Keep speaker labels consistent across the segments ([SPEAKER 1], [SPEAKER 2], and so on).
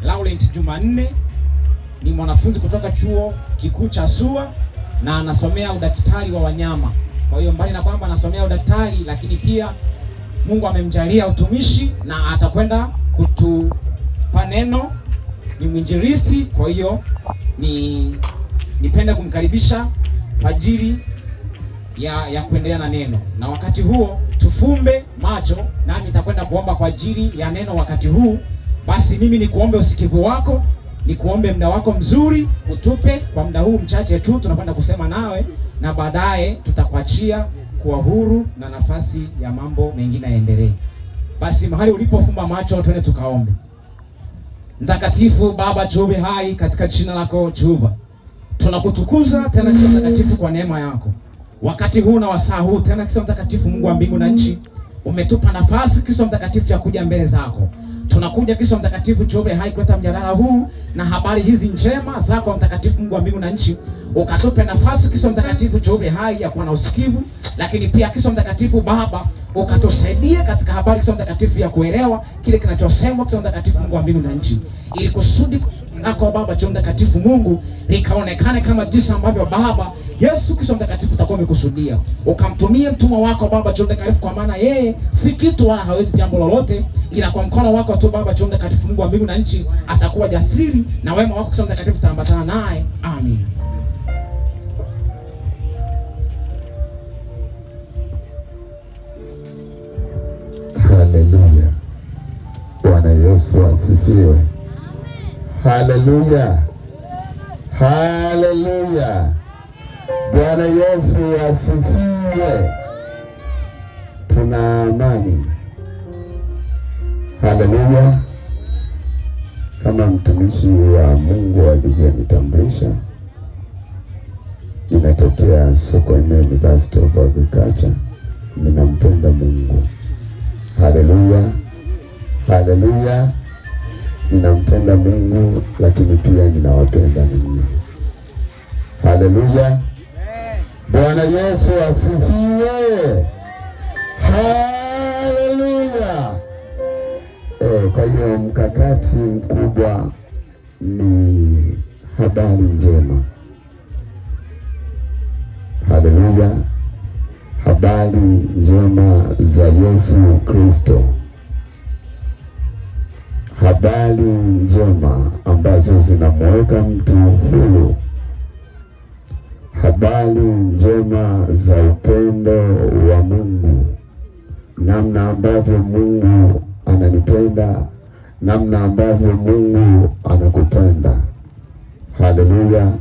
[SPEAKER 1] Laurent Jumanne, ni mwanafunzi kutoka chuo kikuu cha SUA na anasomea udaktari wa wanyama. Kwa hiyo mbali na kwamba anasomea udaktari, lakini pia Mungu amemjalia utumishi na atakwenda kutupa neno. Ni mwinjilisti, kwa hiyo nipende kumkaribisha kwa ajili ya kuendelea na neno. Na wakati huo tufumbe macho, nami nitakwenda kuomba kwa ajili ya neno wakati huu. Basi mimi nikuombe usikivu wako, nikuombe muda wako mzuri utupe kwa muda huu mchache tu, tunakwenda kusema nawe na baadaye tutakuachia kuwa huru na nafasi ya mambo mengine yaendelee. Basi mahali ulipofumba macho, twende tukaombe. Mtakatifu Baba Jehova hai, katika jina lako Jehova, tunakutukuza tena Kristo mtakatifu kwa neema yako. Wakati huu na wasaa huu tena Kristo mtakatifu, Mungu wa mbingu na nchi, umetupa nafasi Kristo mtakatifu ya kuja mbele zako. Tunakuja Kristo mtakatifu Jehova hai kuleta mjadala huu na habari hizi njema zako mtakatifu, Mungu wa mbingu na nchi. Ukatupe nafasi Kristo mtakatifu Jehova hai ya kuwa na usikivu, lakini pia Kristo mtakatifu Baba ukatusaidie katika habari Kristo mtakatifu ya kuelewa kile kinachosemwa Kristo mtakatifu, Mungu wa mbingu na nchi, ili kusudi lako Baba Jehova mtakatifu Mungu likaonekane kama jinsi ambavyo Baba Yesu Kristo mtakatifu utakuwa umekusudia. Ukamtumie mtumwa wako Baba Jehova mtakatifu, kwa maana yeye si kitu wala hawezi jambo lolote, ila kwa mkono wako tu Baba Jehova mtakatifu, Mungu wa mbingu na nchi, atakuwa jasiri na wema wako Kristo mtakatifu utaambatana naye. Amen.
[SPEAKER 2] Haleluya. Bwana Yesu asifiwe. Haleluya. Haleluya. Bwana Yesu asifiwe. Tuna amani. Haleluya. Kama mtumishi wa Mungu alivyonitambulisha, ninatokea Sokoine University of Agriculture. Ninampenda Mungu. Haleluya. Haleluya. Ninampenda Mungu, lakini pia ninawapenda ninyi. Haleluya. Bwana Yesu asifiwe. Haleluya. Kwa hiyo mkakati mkubwa ni habari njema. Haleluya. Habari njema za Yesu Kristo. Habari njema ambazo zinamweka mtu huru. Habari njema za upendo wa Mungu. Namna ambavyo Mungu ananipenda, namna ambavyo Mungu anakupenda. Haleluya.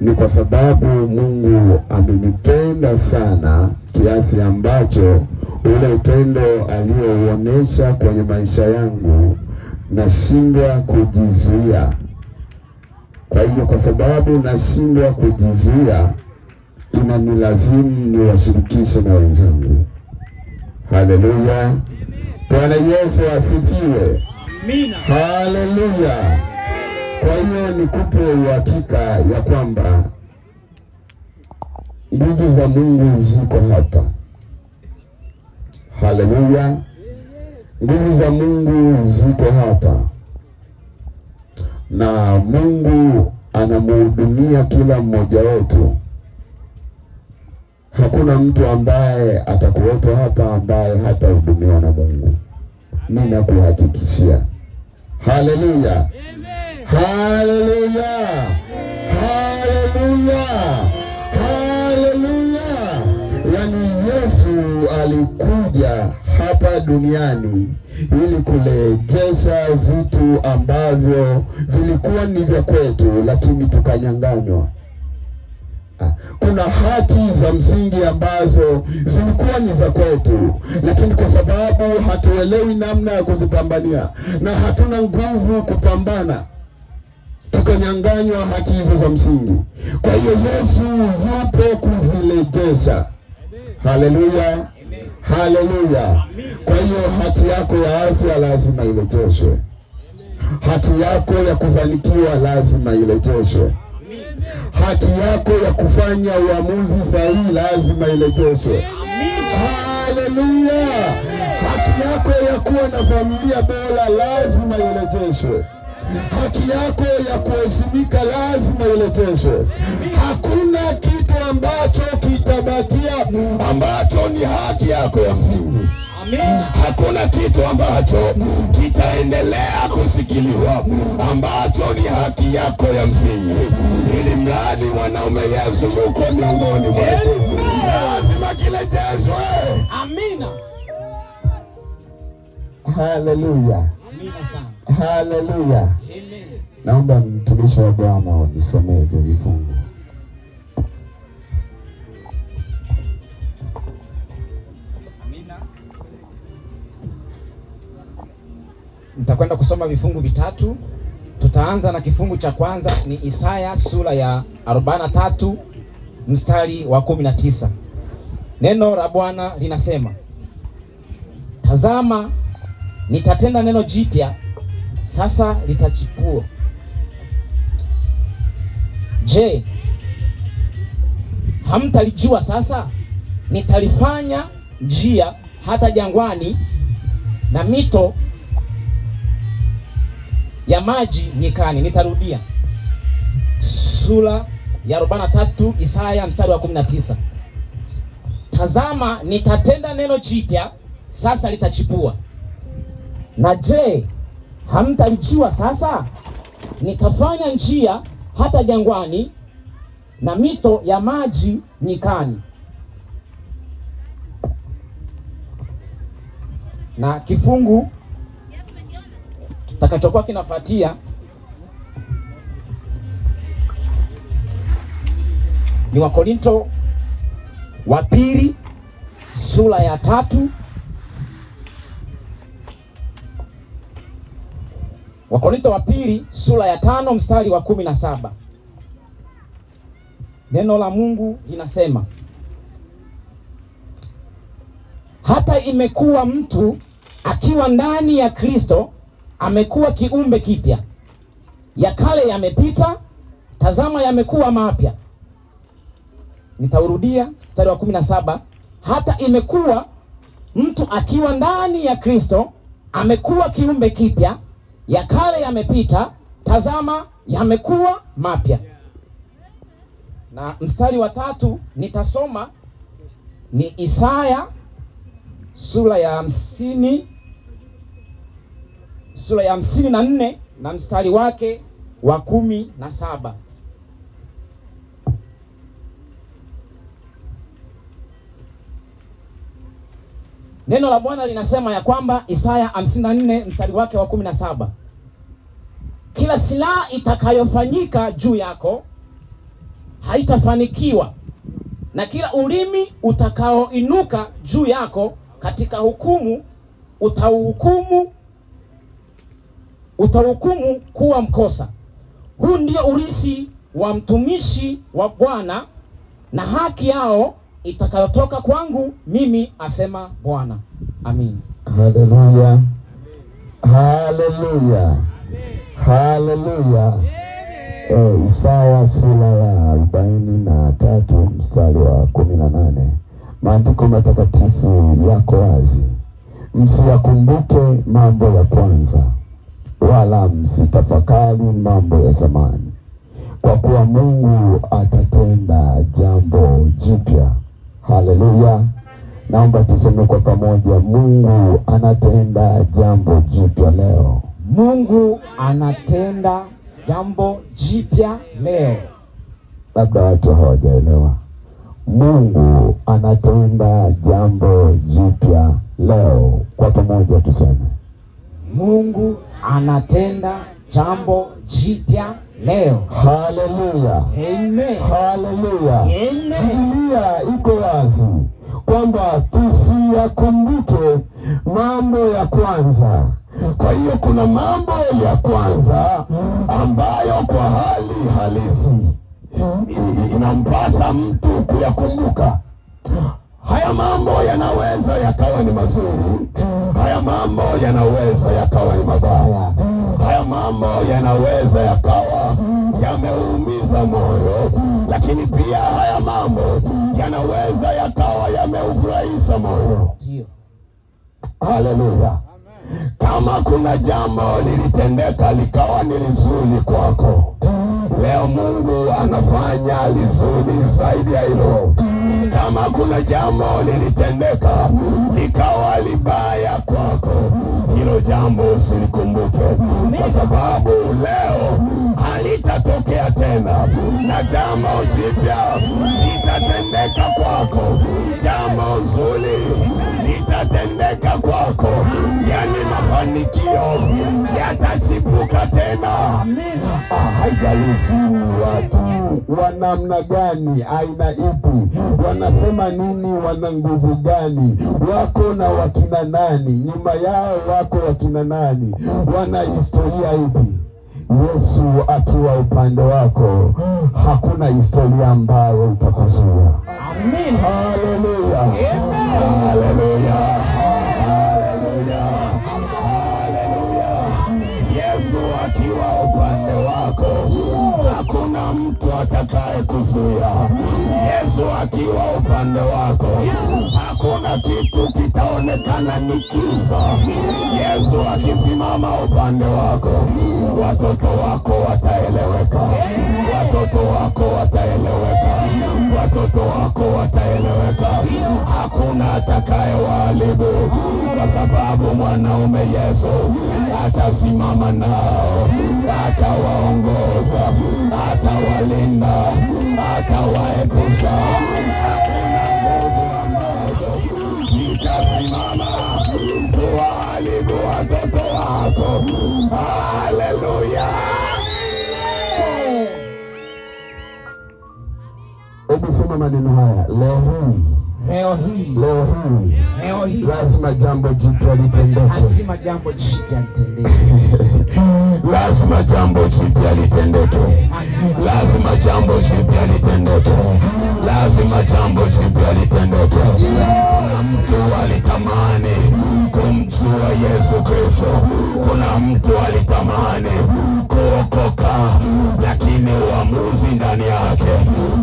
[SPEAKER 2] Ni kwa sababu Mungu amenipenda sana kiasi ambacho ule upendo aliouonesha kwenye maisha yangu nashindwa kujizuia. Kwa hiyo kwa sababu nashindwa kujizuia, inanilazimu niwashirikishe na wenzangu. Haleluya. Bwana Yesu asifiwe.
[SPEAKER 1] Amina.
[SPEAKER 2] Haleluya. Kwa hiyo nikupe uhakika ya kwamba nguvu za Mungu ziko hapa. Haleluya. Nguvu za Mungu ziko hapa, na Mungu anamhudumia kila mmoja wetu. Hakuna mtu ambaye atakuwepo hapa ambaye hatahudumiwa na Mungu. Ninakuhakikishia. Haleluya. Haleluya. Haleluya. Haleluya. Yaani Yesu alikuja hapa duniani ili kurejesha vitu ambavyo vilikuwa ni vya kwetu lakini tukanyang'anywa. Kuna haki za msingi ambazo zilikuwa ni za kwetu, lakini kwa sababu hatuelewi namna ya kuzipambania na hatuna nguvu kupambana, tukanyang'anywa haki hizo za msingi. Kwa hiyo Yesu yupo kuzirejesha. Haleluya. Haleluya. Kwa hiyo haki yako ya afya lazima irejeshwe. Haki yako ya kufanikiwa lazima irejeshwe. Haki yako ya kufanya uamuzi sahihi lazima irejeshwe. Haleluya. Haki yako ya kuwa na familia bora lazima irejeshwe. haki yako ya kuheshimika lazima ileteshwe. Hakuna kitu ambacho kitabakia ambacho ni haki yako ya msingi. Hakuna kitu ambacho kitaendelea kusikiliwa ambacho ni haki yako ya msingi. Ili mradi mwanaume Yesu yuko miongoni mwetu, lazima kilejeshwe. Amina. Haleluya. Amina sana. Haleluya. Amen. Naomba mtumishi wa Bwana unisomee hivyo vifungu.
[SPEAKER 1] Amina. Nitakwenda kusoma vifungu vitatu. Tutaanza na kifungu cha kwanza, ni Isaya sura ya 43 mstari wa 19. Neno la Bwana linasema, tazama nitatenda neno jipya, sasa litachipua. Je, hamtalijua sasa? Nitalifanya njia hata jangwani na mito ya maji nyikani. Nitarudia sura ya 43 Isaya mstari wa 19. Tazama nitatenda neno jipya, sasa litachipua. Na je, hamtalijua sasa? Nitafanya njia hata jangwani na mito ya maji nyikani. Na kifungu kitakachokuwa kinafuatia ni Wakorinto wa pili sura ya 3. Wakorinto wa pili sura ya 5 mstari wa 17. Neno la Mungu linasema, hata imekuwa mtu akiwa ndani ya Kristo amekuwa kiumbe kipya, ya kale yamepita, tazama yamekuwa mapya. Nitaurudia mstari wa 17. Hata imekuwa mtu akiwa ndani ya Kristo amekuwa kiumbe kipya, ya kale yamepita, tazama yamekuwa mapya. Na mstari wa 3 nitasoma ni Isaya sura ya 54 na mstari wake wa 17. Neno la Bwana linasema ya kwamba, Isaya 54 mstari wake wa 17, kila silaha itakayofanyika juu yako haitafanikiwa, na kila ulimi utakaoinuka juu yako katika hukumu utahukumu kuwa mkosa. Huu ndio urithi wa mtumishi wa Bwana, na haki yao itakayotoka kwangu mimi, asema Bwana. Amin.
[SPEAKER 2] Haleluya. Haleluya. Haleluya. Isaya sura ya 43 mstari wa 18. Maandiko matakatifu yako wazi, msiyakumbuke mambo ya kwanza, wala msitafakari mambo ya zamani, kwa kuwa Mungu atatenda jambo jipya. Haleluya. Naomba tuseme kwa pamoja, Mungu anatenda jambo jipya leo.
[SPEAKER 1] Mungu anatenda jambo jipya leo.
[SPEAKER 2] Labda watu hawajaelewa. Mungu anatenda jambo jipya leo. Kwa pamoja tuseme,
[SPEAKER 1] Mungu anatenda jambo jipya leo.
[SPEAKER 2] Haleluya.
[SPEAKER 1] Amen.
[SPEAKER 2] Haleluya.
[SPEAKER 1] Amen.
[SPEAKER 2] Biblia iko wazi kwamba tusiyakumbuke mambo ya kwanza. Kwa hiyo kuna mambo ya kwanza ambayo kwa hali halisi inampasa mtu kuyakumbuka. Haya mambo yanaweza yakawa ni mazuri, haya mambo yanaweza yakawa ni mabaya, haya mambo yanaweza yakawa yameumiza moyo, lakini pia haya mambo yanaweza yakawa yameufurahisha moyo. Haleluya. Kama kuna jambo lilitendeka likawa ni lizuri kwako, leo Mungu anafanya lizuri zaidi ya hilo. Kama kuna jambo lilitendeka likawa libaya kwako, hilo jambo usilikumbuke, kwa sababu leo halitatokea tena, na jambo jipya litatendeka kwako. Jambo zuri litatendeka kwako, yani mafanikio yatachipuka tena. Haijalishi watu wa namna gani, aina ipi, wanasema nini, wana nguvu gani, wako na wakina nani, nyuma yao wako wakina nani, wana historia ipi, Yesu akiwa upande wako, hakuna historia ambayo itakuzuia.
[SPEAKER 1] Amen.
[SPEAKER 2] Haleluya. Haleluya. Haleluya. Haleluya. Yesu akiwa upande wako, hakuna mtu atakaye kuzuia. Yesu akiwa upande wako, hakuna kitu kitaonekana ni kiza. Yesu akisimama upande wako, watoto wako wataeleweka. Watoto wako wataeleweka. Watoto wako wataeleweka. Hakuna atakaye waharibu, kwa sababu mwanaume Yesu atasimama nao, atawaongoza, atawalinda, atawaepusha. Hakuna nguvu ambazo zitasimama kuwaharibu watoto wako. Haleluya. Hebu sema maneno haya leo hii lazima jambo jipya litendeke.
[SPEAKER 1] Lazima jambo jipya litendeke.
[SPEAKER 2] Lazima jambo jipya litendeke. Lazima jambo jipya litendeke. Lazima jambo jipya litendeke. Kuna mtu alitamani kumjua Yesu Kristo. Kuna mtu alitamani kuokoka, lakini uamuzi ndani yake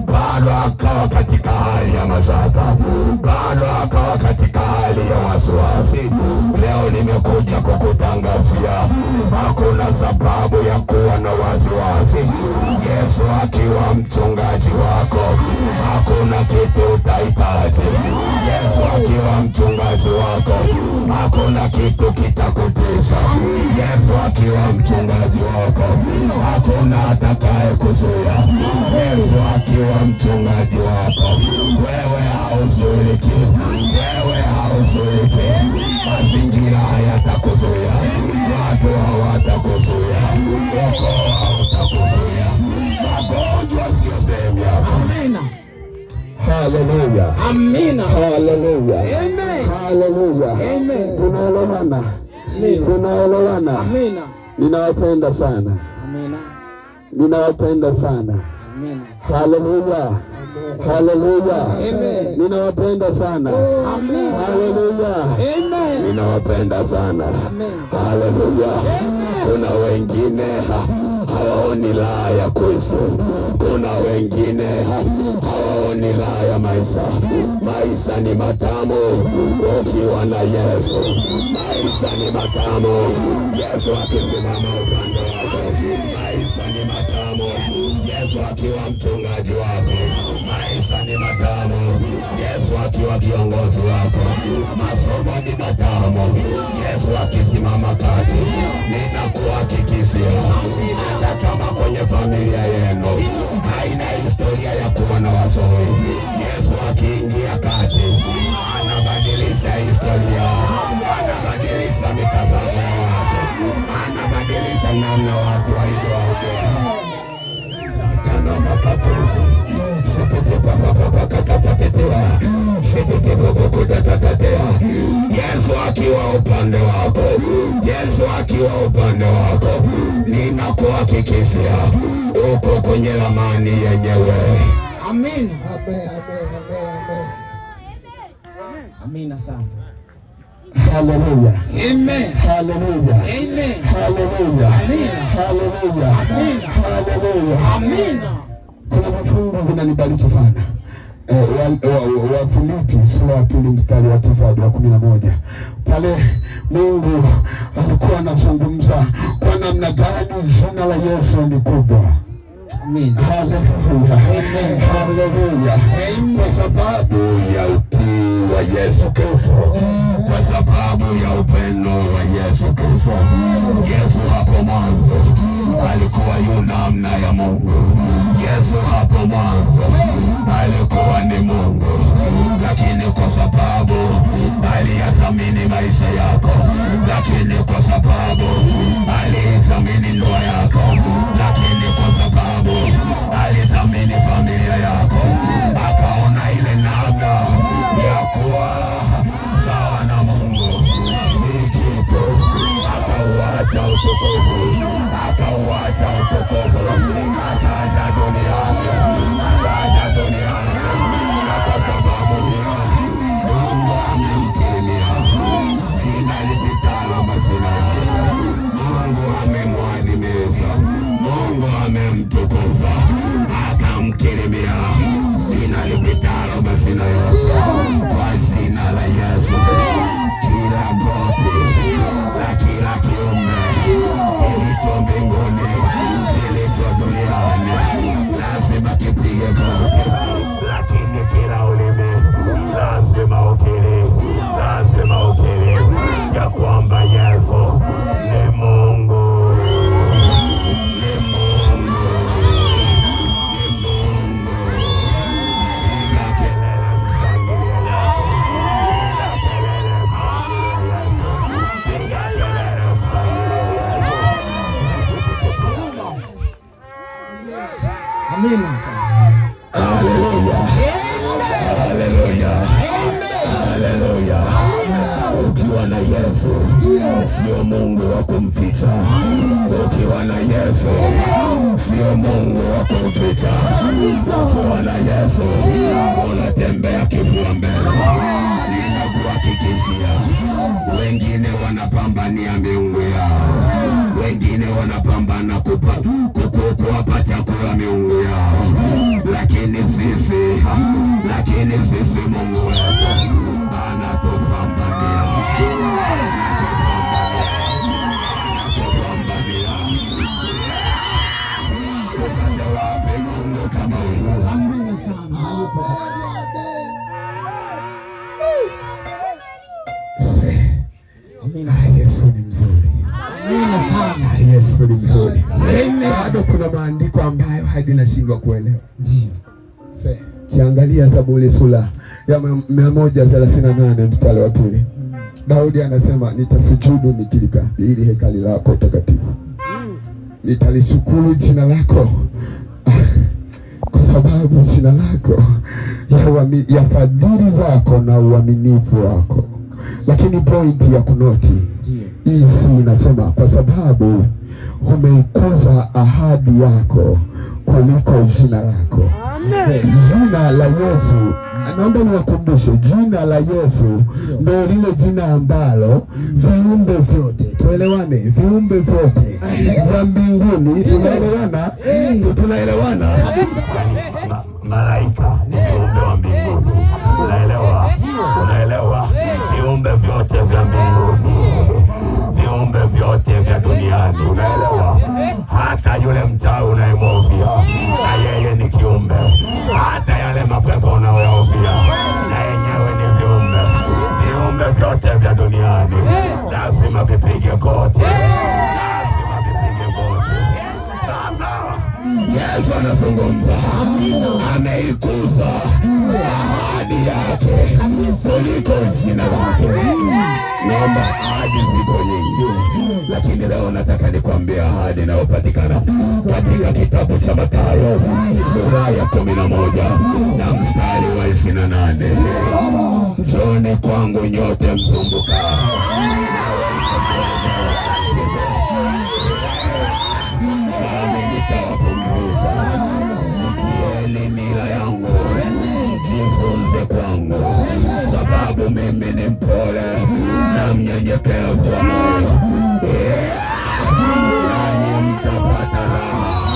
[SPEAKER 2] bado akawa katika hali ya mashaka, bado akawa katika hali ya wasiwasi. Leo nimekuja kukutangazia, hakuna sababu ya kuwa na wasiwasi. Yesu akiwa mchungaji wako, hakuna kitu utahitaji. Yesu akiwa mchungaji wako, hakuna kitu kitakutisha. Yesu akiwa mchungaji wako, hakuna atakaye kuzuia. Yesu akiwa mchungaji wako, wewe hauzuiliki. Wewe hauzuiliki. Mazingira hayatakuzuia, watu hawatakuzuia, ukoo hautakuzuia, magonjwa sio sehemu yako.
[SPEAKER 1] Amina.
[SPEAKER 2] Haleluya.
[SPEAKER 1] Amina.
[SPEAKER 2] Haleluya.
[SPEAKER 1] Amen.
[SPEAKER 2] Haleluya.
[SPEAKER 1] Amen.
[SPEAKER 2] Tunaelewana? Tunaelewana?
[SPEAKER 1] Amina.
[SPEAKER 2] Ninawapenda sana.
[SPEAKER 1] Amina.
[SPEAKER 2] Ninawapenda sana.
[SPEAKER 1] Amina.
[SPEAKER 2] Haleluya. Haleluya.
[SPEAKER 1] Amen.
[SPEAKER 2] Ninawapenda sana.
[SPEAKER 1] Amen.
[SPEAKER 2] Haleluya.
[SPEAKER 1] Amen.
[SPEAKER 2] Ninawapenda sana.
[SPEAKER 1] Amen.
[SPEAKER 2] Haleluya. Kuna wengine hawaoni raha ya kuishi. Kuna wengine hawaoni raha ya maisha. Maisha ni matamu ukiwa na Yesu. Maisha ni matamu Yesu akisimama upande wako. Maisha ni matamu Yesu akiwa mchungaji wako. Maisha ni matamu Yesu akiwa kiongozi wako. Masomo ni matamu Yesu akisimama kati. Ninakuhakikishia, hata kama kwenye familia yenu haina historia ya kuwa na wasomi, Yesu akiingia kati, anabadilisha historia, anabadilisha mitazamo ya watu, anabadilisha namna watu walivyoongea. Yesu akiwa upande wako, Yesu akiwa upande wako, ninakuhakikishia uko kwenye ramani yenyewe.
[SPEAKER 1] Amen. Amina sana.
[SPEAKER 2] Haleluya.
[SPEAKER 1] Amen.
[SPEAKER 2] Haleluya.
[SPEAKER 1] Amen.
[SPEAKER 2] Haleluya.
[SPEAKER 1] Amina.
[SPEAKER 2] Haleluya.
[SPEAKER 1] Amina.
[SPEAKER 2] Haleluya.
[SPEAKER 1] Amina.
[SPEAKER 2] Kuna vifungu vinanibariki sana. wa Filipi sura ya 2 mstari wa 9 hadi 11. Pale Mungu alikuwa anazungumza kwa namna gani jina la Yesu ni kubwa.
[SPEAKER 1] Amen.
[SPEAKER 2] Haleluya. Amen. Haleluya. Kwa sababu ya utii wa Yesu Kristo, kwa sababu ya upendo wa Yesu Kristo. Yesu hapo mwanzo alikuwa yu namna ya Mungu. Yesu hapo mwanzo alikuwa ni Mungu, lakini kwa sababu aliyathamini maisha yako, lakini kwa sababu aliyathamini ndoa yako, lakini kwa sababu alithamini familia yako, akaona ile namna ya kuwa sawa na Mungu si kitu, akauacha utukufu, akaja duniani, na kwa sababu hiyo Mungu amemkirimia jina lipitalo majina yote. Mungu amemwadhimisha, Mungu amemtukuza, akamkirimia jina lipitalo majina yote. Kwa jina la Yesu kila goti la kila kiumbe kilicho mbinguni, kilicho duniani lazima kipige goti, lakini kila ulimi lazima ukiri ya kwamba Yesu ni Mungu, ni Mungu, ni Mungu. Piga kelele, mshangilie Yesu. Piga kelele, mshangilie Yesu. Piga kelele, mshangilie Yesu.
[SPEAKER 1] Amina.
[SPEAKER 2] Haleluya. Haleluya. Haleluya. Ukiwa na Yesu sio Mungu wa kumficha. Ukiwa na Yesu sio Mungu wa kumficha. Ukiwa na Yesu unatembea kifua mbele. Ninakuhakikishia wengine wanapambania miungu yao, wengine wanapambana kuwapa chakula miungu yao, lakini sisi Mungu wetu anatupambania. Upande wapi Mungu kama huyu?
[SPEAKER 1] Amina sana. Amina.
[SPEAKER 2] Yesu ni mzuri.
[SPEAKER 1] Amina sana.
[SPEAKER 2] Yesu ni mzuri. Bado kuna maandiko ambayo hadi nashindwa kuelewa.
[SPEAKER 1] Ndio.
[SPEAKER 2] Kiangalia Zaburi sura ya 138 mstari wa 2. Daudi anasema nitasujudu nikili hekali lako takatifu. Nitalishukuru jina lako kwa sababu jina lako ya fadhili zako na uaminifu wako. Lakini pointi ya kunoti hii si inasema kwa sababu umeikuza ahadi yako kuliko jina lako. Jina la Yesu, naomba niwakumbushe, jina la Yesu ndio lile jina ambalo viumbe vyote, tuelewane, viumbe vyote vya mbinguni, tunaelewana? Tunaelewana? Malaika ni viumbe wa mbinguni. Unaelewa? Unaelewa? Viumbe vyote vya mbinguni, viumbe vyote vya duniani. Unaelewa? Hata yule mchawi unayemhofia na yeye ni kiumbe. Hata yale mapepo unayohofia na yenyewe ni viumbe. Viumbe vyote vya duniani lazima vipige goti. Lazima vipige goti. Sasa Yesu anazungumza, ameikuza ahadi yake kuliko jina lake. Naomba ahadi ziko nyingi, lakini leo nataka nikwambie ahadi inayopatikana katika kitabu cha Mathayo sura ya 11 na mstari wa 28. Njooni kwangu nyote msumbukao nami nitawapumzisha. Sikieni nira yangu, jifunze kwangu, sababu mimi ni mpole na mnyenyekevu wa moyo, nanyi mtapata raha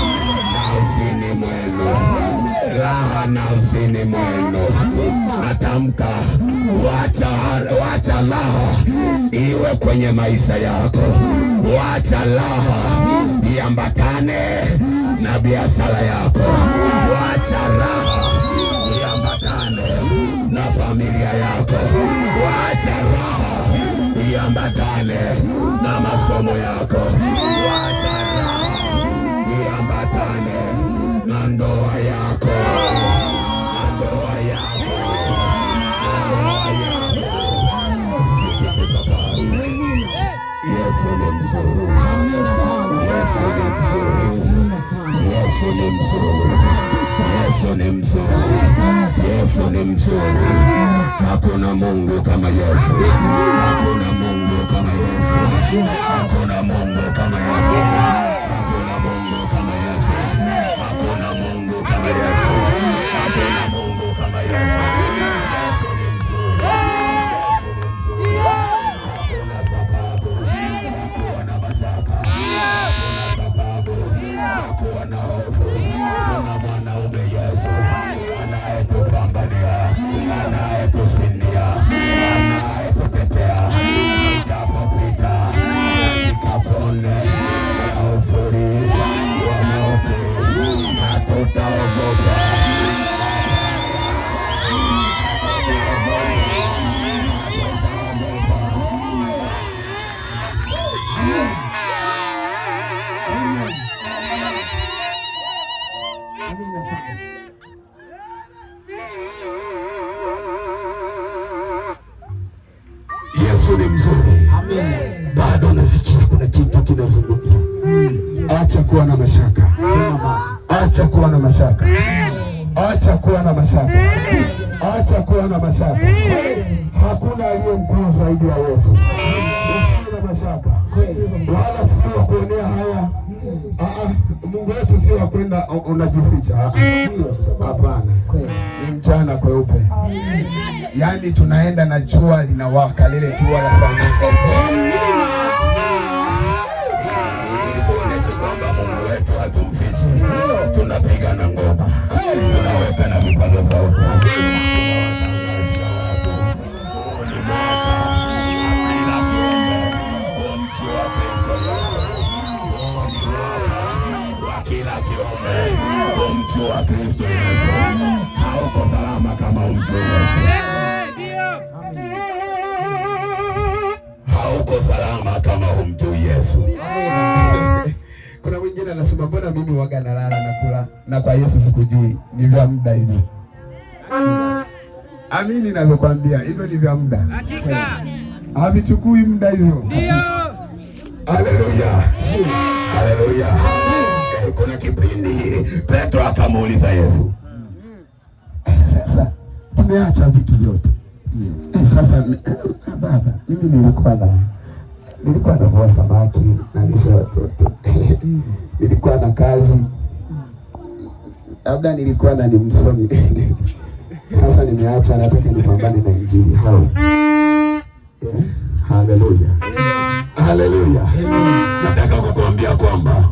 [SPEAKER 2] nafsini mwenu, raha nafsini mwenu. ninatamka, wacha raha iwe kwenye maisha yako, wacha raha iambatane na biashara yako, wacha raha iambatane na familia yako, wacha raha iambatane na masomo yako, wacha raha iambatane na ndoa yako, na ndoa yako, na ndoa yako. Yesu ni mzuri, Yesu ni mzuri, Yesu ni mzuri, Yesu ni mzuri, Yesu ni mzuri. Hakuna Mungu kama Yesu, hakuna Mungu kama Yesu, hakuna Mungu kama Yesu, hakuna Mungu kama Yesu, hakuna Mungu kama Yesu, hakuna Mungu kama Yesu. Yesu ni mzuri, Yesu ni mzuri. Hakuna sababu ya kuwa na mashaka, hakuna sababu ya kuwa na hofu. Kuna mwanaume Yesu anayetupambania, anayetushindia, anayetutetea. Japopita katika bonde la uvuli wa mauti, hatutaogopa. Yesu ni mzuri. Amen. Bado nasikia kuna kitu kinazungumza. Acha kuwa na mashaka. Acha kuwa na mashaka. Acha kuwa na mashaka. Acha kuwa na mashaka. Hakuna aliye mkuu zaidi ya Yesu. Usiwe na mashaka. Wala sio kuonea haya. Mungu wetu sio wa kwenda unajificha. Hapana. Ni mchana kweupe. Yaani tunaenda na jua linawaka, lile jua la sana. Tuoneshe kwamba Mungu wetu hatumfichi. Tunapigana ngoma, tunaweka na vipaza sauti. Mtu wa Kristo Yesu hauko salama kama mtu wa Yesu. Hauko salama kama mtu Yesu. Kuna mwingine anasema mbona mimi waga nalala na kula na kwa Yesu sikujui, ni vya muda hivi. Amini ninazokuambia hivyo ni vya muda. Hakika. Havichukui muda hivyo. Ndio. Haleluya. Haleluya. Kuna kipindi Petro akamuuliza Yesu, sasa tumeacha vitu vyote. Sasa baba, mimi nilikuwa navua samaki na lisha watoto. Nilikuwa na kazi. Labda nilikuwa na ni msomi. Sasa nimeacha, nataka nipambane na Injili. Haleluya. Haleluya. Nataka kukuambia kwamba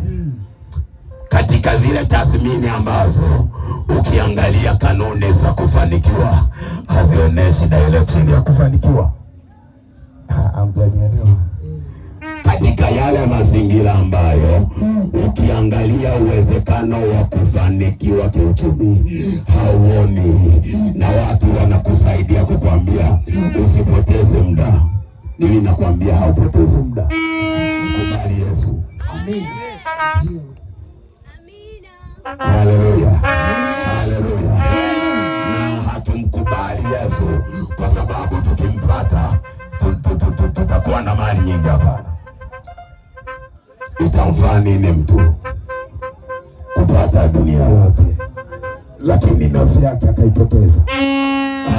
[SPEAKER 2] katika zile tathmini ambazo ukiangalia kanuni za kufanikiwa hazionyeshi direction ya kufanikiwa. Amjanielewa. Katika yale mazingira ambayo ukiangalia uwezekano wa kufanikiwa kiuchumi hauoni, na watu wanakusaidia kukwambia usipoteze muda. Mimi nakwambia haupoteze muda. Kubali Yesu. Amen. Haleluya. Haleluya. Na hatumkubali Yesu kwa sababu tukimpata tutakuwa na mali nyingi. Hapana. Itamfaa nini mtu kupata dunia yote lakini nafsi yake akaipoteza?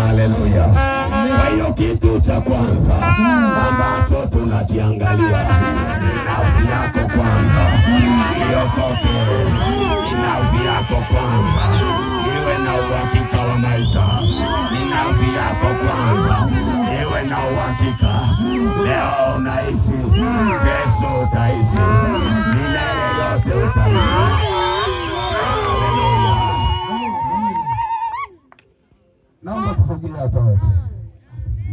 [SPEAKER 2] Haleluya. Kwa hiyo kitu cha kwanza ambacho tunakiangalia ni nafsi yako kwanza. Iokoke. Nafsi yako kwanza iwe na uhakika wa maisha. Ni nafsi yako kwanza iwe na uhakika. Leo unaishi, kesho utaishi, milele yote utaishi. Naomba tusome Msogee hapa wote.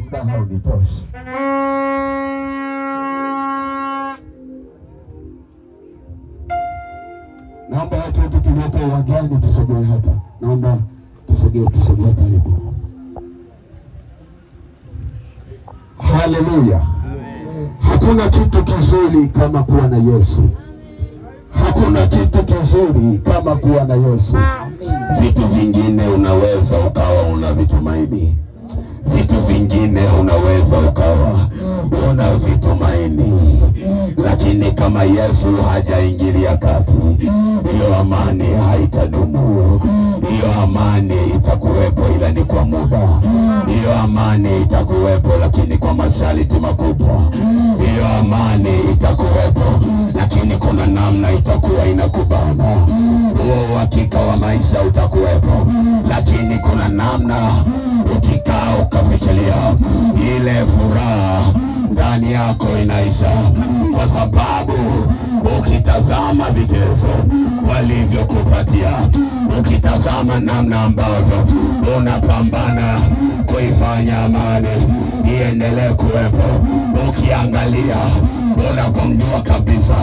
[SPEAKER 2] Muda haunitoshi. Naomba watu wote tuliopo uwanjani tusogee hapa. Naomba tusogee karibu. Haleluya. Hakuna kitu kizuri kama kuwa na Yesu. Hakuna kitu kizuri kama kuwa na Yesu. Vitu vingine unaweza ukawa una vitumaini. Vitu vingine unaweza ukawa una vitumaini, lakini kama Yesu hajaingilia kati, hiyo amani haitadumu. Hiyo amani itakuwepo, ila ni kwa muda. Hiyo amani itakuwepo, lakini kwa masharti makubwa. Hiyo amani itakuwepo, lakini kuna namna itakuwa inakubana. Huo uhakika wa maisha utakuwepo, lakini kuna namna ukikaa ukafikiria, ile furaha ndani yako inaisha, kwa sababu ukitazama vigezo walivyokupatia, ukitazama namna ambavyo unapambana kuifanya amani iendelee kuwepo, ukiangalia unagundua kabisa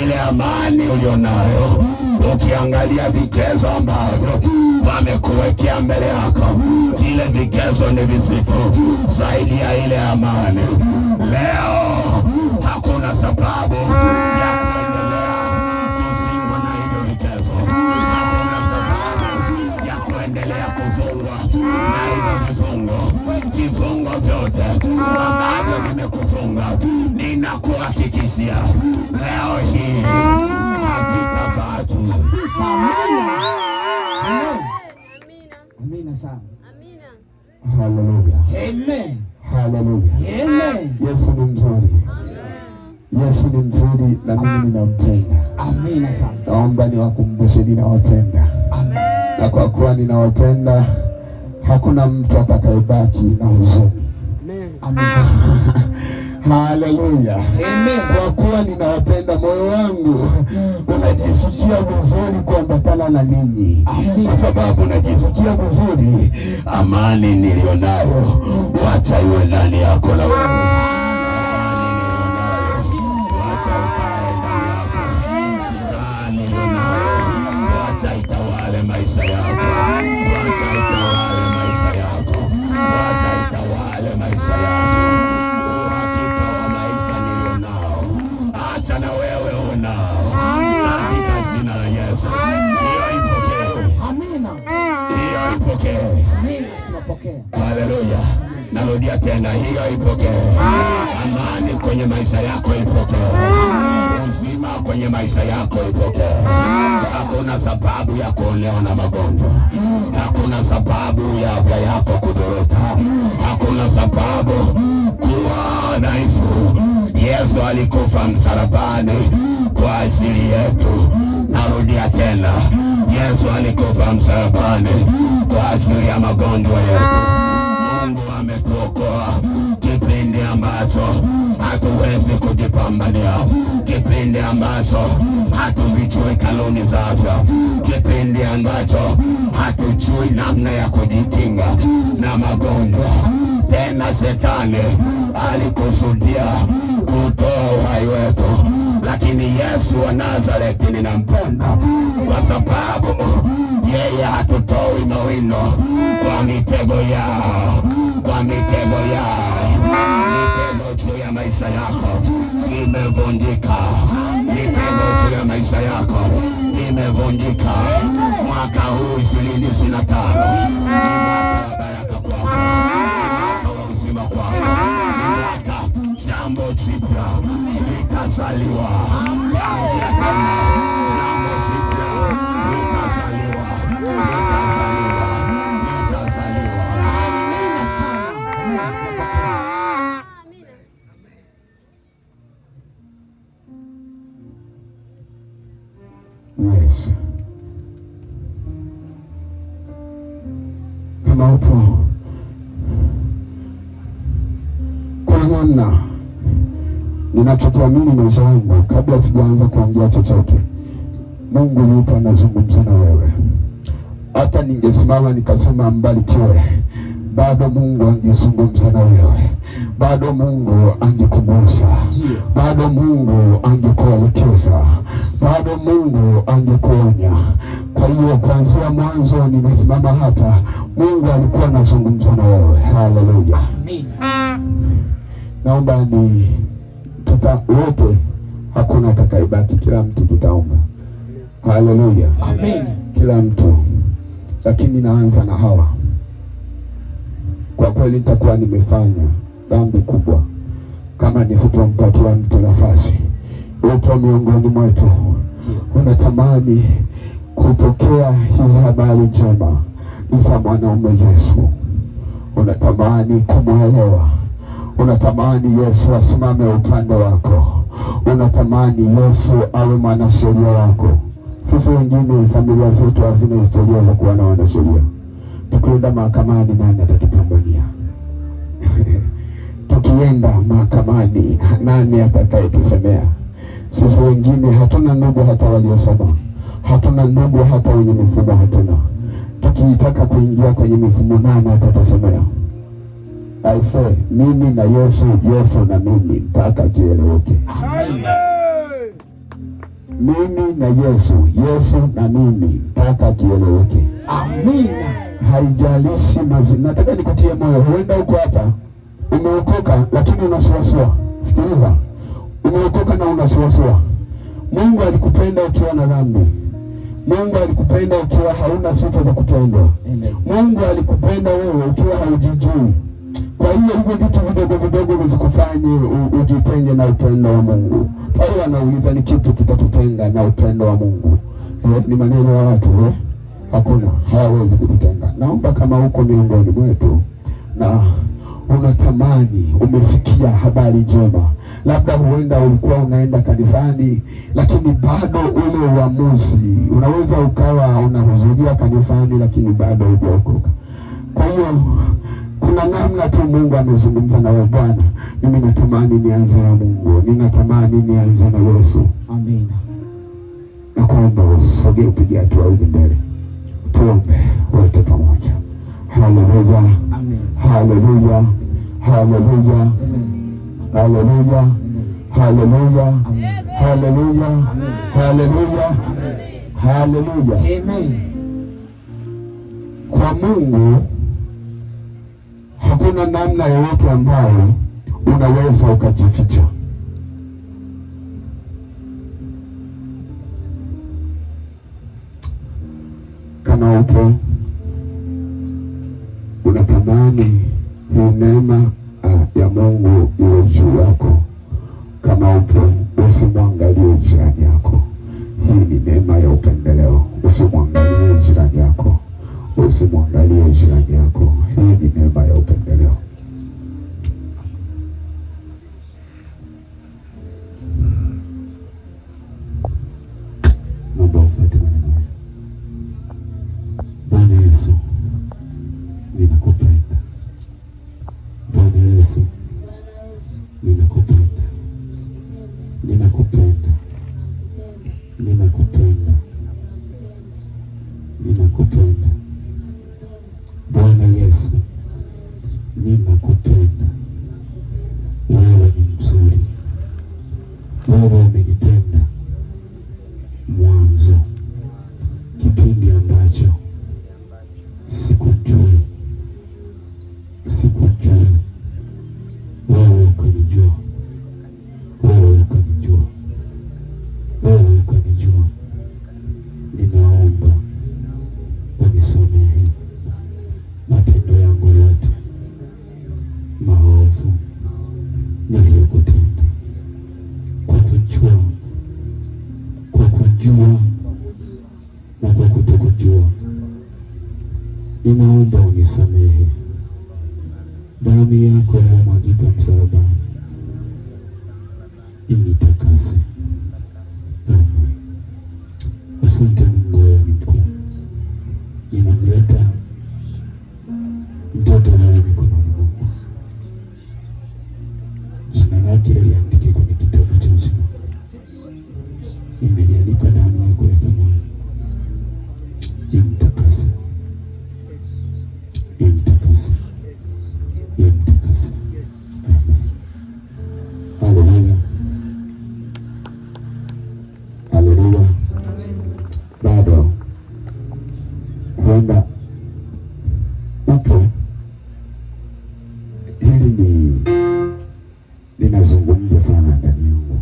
[SPEAKER 2] ile amani ulionayo. Ukiangalia vigezo ambavyo wamekuwekea mbele yako, vile vigezo ni vizito zaidi ya ile amani. Leo hakuna sababu ya kuendelea kuzingwa na hivyo vigezo. Hakuna sababu ya kuendelea kufungwa na hivyo vifungo. Vifungo vyote ambavyo vimekufunga, ninakuhakikishia leo hii havitabaki.
[SPEAKER 1] Amina sana.
[SPEAKER 2] Haleluya.
[SPEAKER 1] Amen.
[SPEAKER 2] Haleluya.
[SPEAKER 1] Amen.
[SPEAKER 2] Yesu ni mzuri. Yesu ni mzuri na mimi ninampenda.
[SPEAKER 1] Amina sana.
[SPEAKER 2] Naomba niwakumbushe ninawapenda.
[SPEAKER 1] Amen.
[SPEAKER 2] Na kwa kuwa ninawapenda, hakuna mtu atakayebaki na huzuni.
[SPEAKER 1] Amen.
[SPEAKER 2] Haleluya.
[SPEAKER 1] Amen.
[SPEAKER 2] Kwa kuwa ninawapenda, moyo wangu unajisikia vizuri kuambatana na ninyi. Kwa sababu unajisikia vizuri, amani nilionayo wacha iwe ndani yako na wewe. Amani nilionayo wacha ukae ndani yako. Amani nilionayo wacha itawale maisha yako. Wacha itawale maisha yako. Wacha itawale maisha yako. Na wewe unao katika jina la Yesu. Hiyo ipokee. Amina. Hiyo ipokee.
[SPEAKER 1] Amina. Tunapokea.
[SPEAKER 2] Haleluya. Narudia tena, hiyo ipokee. Amani kwenye maisha yako ipokee. Uzima kwenye maisha yako ipokee. Hakuna sababu ya kuonewa na magonjwa. Hakuna sababu ya afya yako kudorota. Hakuna sababu kuwa dhaifu. Yesu alikufa msalabani kwa ajili yetu. Narudia tena, Yesu alikufa msalabani kwa ajili ya magonjwa yetu. Mungu ametuokoa kipindi ambacho hatuwezi kujipambania, kipindi ambacho hatuvijui kanuni za afya, kipindi ambacho hatujui namna ya kujikinga na magonjwa. Tena Shetani alikusudia kutoa uhai wetu, lakini Yesu wa Nazareti ninampenda kwa sababu yeye hatutoi mawindo kwa mitego yao, kwa mitego yao. Mitego juu ya maisha yako imevunjika, mitego juu ya maisha yako imevunjika. Mwaka huu 2025 ni mwaka wa baraka kwako, mwaka wa uzima kwako, mwaka jambo jipya likazaliwa. Narudia tena, jambo jipya likazaliwa, likazaliwa, likazaliwa.
[SPEAKER 1] Amina sana.
[SPEAKER 2] Yes. Kama upo kwa namna ninachokiamini maisha yangu, kabla sijaanza kuongea chochote, Mungu yupo anazungumza na wewe. Hata ningesimama nikasema mbarikiwe, bado Mungu angezungumza na wewe, bado Mungu angekugusa, bado Mungu angekuelekeza, bado Mungu angekuonya. Kwa hiyo kuanzia mwanzo nimesimama hapa, Mungu alikuwa anazungumza na wewe. Haleluya, amen. Naomba ni wote, hakuna atakayebaki, kila mtu tutaomba. Haleluya, amen. Kila mtu, lakini naanza na hawa. Kwa kweli nitakuwa nimefanya dhambi kubwa kama nisipompatia mtu nafasi. Upo miongoni mwetu, unatamani kupokea hizi habari njema za mwanaume Yesu, unatamani kumwelewa, unatamani Yesu asimame upande wako, unatamani Yesu awe mwanasheria wako. Sisi wengine familia zetu hazina historia za kuwa na wanasheria. Tukienda mahakamani, nani atatupambania? Tukienda mahakamani, nani atakayetusemea? Sisi wengine hatuna ndugu hata waliosoma, hatuna ndugu hata wenye mifumo, hatuna. Tukitaka kuingia kwenye mifumo, nani atatusemea? Aise, mimi na Yesu, Yesu na mimi, mpaka kieleweke. Mimi na Yesu, Yesu na mimi, mpaka kieleweke. Amina. Haijalishi mazina. Nataka nikutie moyo. Huenda uko hapa umeokoka lakini unasuasua. Sikiliza, umeokoka na unasuasua. Mungu alikupenda ukiwa na dhambi. Mungu alikupenda ukiwa hauna sifa za kupendwa. Mungu alikupenda wewe ukiwa haujijui. Kwa hiyo hivyo vitu vidogo vidogo visikufanye ujitenge na upendo wa Mungu. Paulo anauliza, ni kipi kitatutenga na upendo wa Mungu? Ni maneno ya watu, hakuna, hawezi kututenga. Naomba kama uko miongoni mwetu na unatamani, umesikia habari njema, labda huenda ulikuwa unaenda kanisani lakini bado ule uamuzi, unaweza ukawa unahudhuria kanisani lakini bado hujaokoka. Kwa hiyo kuna namna tu Mungu amezungumza na wewe. Bwana, mimi natamani nianze na Mungu, ninatamani nianze na Yesu. Amina. Nakuomba usogee, upige hatua uje mbele. Tuombe wote pamoja. Haleluya. Amen. Haleluya. Haleluya. Amen. Haleluya. Haleluya. Haleluya. Haleluya. Haleluya. Amen. Kwa Mungu hakuna namna yoyote ambayo unaweza ukajificha. Kama upo unatamani hii neema ya Mungu iwe juu yako, kama upo usimwangalie jirani yako. Hii ni neema ya upendeleo. Usimwangalie jirani yako, usimwangalie jirani yako. Hii ni neema ya upendeleo. Naomba ufuate maneno haya. Bwana Yesu, ninakupenda. Bwana Yesu, ninakupenda. Ninakupenda. Ninakupenda. Ninakupenda. Bwana Yesu, ninakupenda. Wewe ni mzuri. Wewe umenipenda mwanzo, kipindi ambacho sikujui. Wewe ukanijua. Wewe ukanijua. Wewe ukanijua. Ninaomba unisamehe matendo yangu yote maovu niliyokutenda, kwa kujua na kwa kutokujua. Ninaomba unisamehe. Damu yako iliyomwagika msalabani initakase. Amen. Asante Mungu, wewe ni mkuu. Ninamleta mtoto wewe mikononi mwako. Jina lake liandike kwenye kitabu cha uzima. Imeliandika damu yako ya thamani. Imtakase. Imtakase. upo, hili linazungumza sana ndani yangu.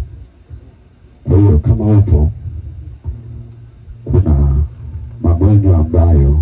[SPEAKER 2] Kwa hiyo kama upo, kuna magonjwa ambayo